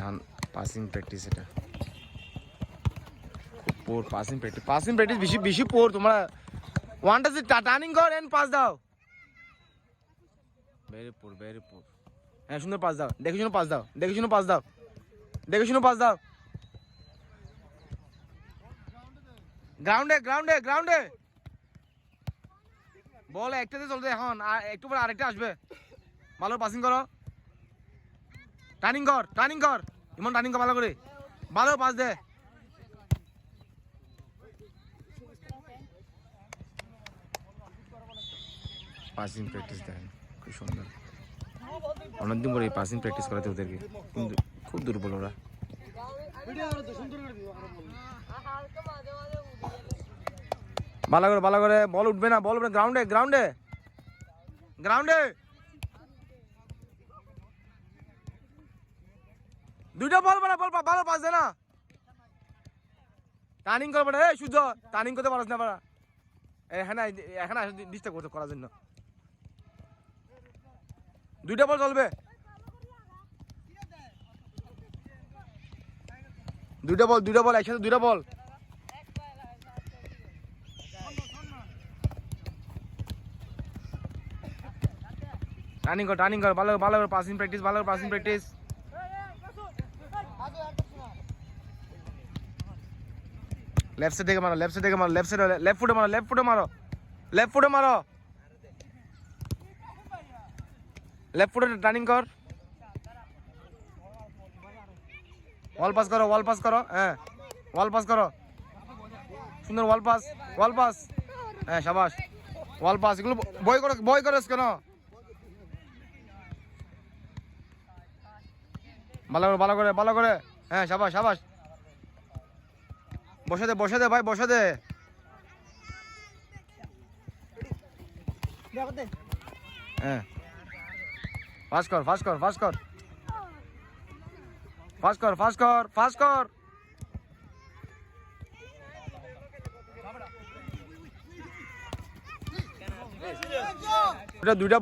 এখন passing practice, এটা খুব পোর পাসিং প্র্যাকটিস বেশি বেশি পোর। তোমরা ওয়ান টাচ টার্নিং কর এন্ড পাস দাও, ভেরি পোর ভেরি পোর। হ্যাঁ সুন্দর পাস দাও, দেখে শুনে পাস দাও, দেখে শুনে পাস দাও, দেখে শুনে পাস দাও। গ্রাউন্ডে গ্রাউন্ডে গ্রাউন্ডে বল একটাতে চলছে এখন, আর একটু পরে আরেকটা আসবে। ভালো পাসিং করো, টার্নিং কর ইমন, টার্নিং কর ভালো করে, ভালো পাস দে। পাসিং প্র্যাকটিস দেখেন খুব সুন্দর, অনেকদিন পরে পাসিং প্র্যাকটিস করাতে ওদেরকে, কিন্তু খুব দুর্বল ওরা। ভালো করে বল উঠবে না, বল উঠবে। গ্রাউন্ডে গ্রাউন্ডে গ্রাউন্ডে দুইটা বল বানা, বল ভালো পাস দে না, টার্নিং করবে না। এই সূর্য টার্নিং করতে পারছ না পারা, এখানে এখানে ডিস্টার্ব করতে করার জন্য। দুইটা বল চলবে, দুইটা বল একসাথে, দুইটা বল। টার্নিং কর ভালো করে পাসিং প্র্যাকটিস, ভালো করে পাসিং প্র্যাকটিস। লেফট সাইড থেকে মারো, লেফট ফুটে মারো, লেফট ফুটে টার্নিং কর। ওয়াল পাস করো, হ্যাঁ ওয়াল পাস করো, সুন্দর ওয়াল পাস, হ্যাঁ শাবাশ, ওয়াল পাস। এগুলো বয় করো কেন? ভালো করে, হ্যাঁ শাবাশ। বসে দে ভাই, বসে দে। হ্যাঁ ফাস্ট কর। দুইটা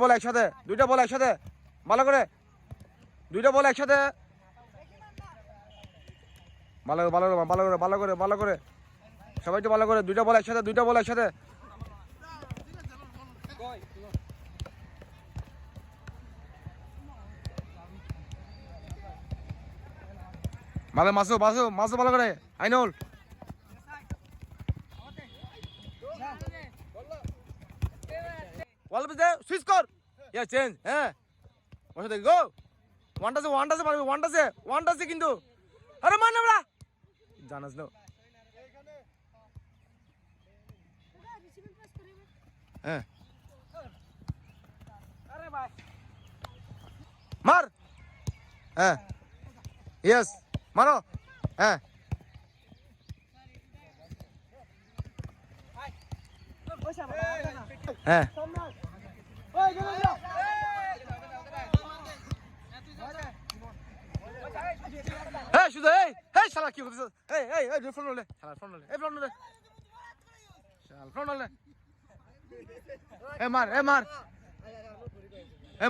বল একসাথে, ভালো করে দুইটা বল একসাথে, ভালো করে সবাই তো ভালো করে, দুইটা বল একসাথে। ভালো মাসু ভালো করে, আইনুল বল দে, সুইচ কর, ইয়া চেঞ্জ, হ্যাঁ বসে দে, গো ওয়ান টাচে মারবি, ওয়ান টাচে কিন্তু, আরে মান আমরা জানাস না, হ্যাঁ মার, হ্যাঁ ইয়েস মারো, হ্যাঁ হ্যাঁ শুধু এই শালা কি করতেছ? এই ফ্রন্ট হলে শালা, ফ্রন্ট হলে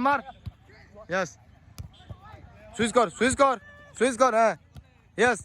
মার ইয়েস, সুইচ কর, হ্যাঁ ইয়েস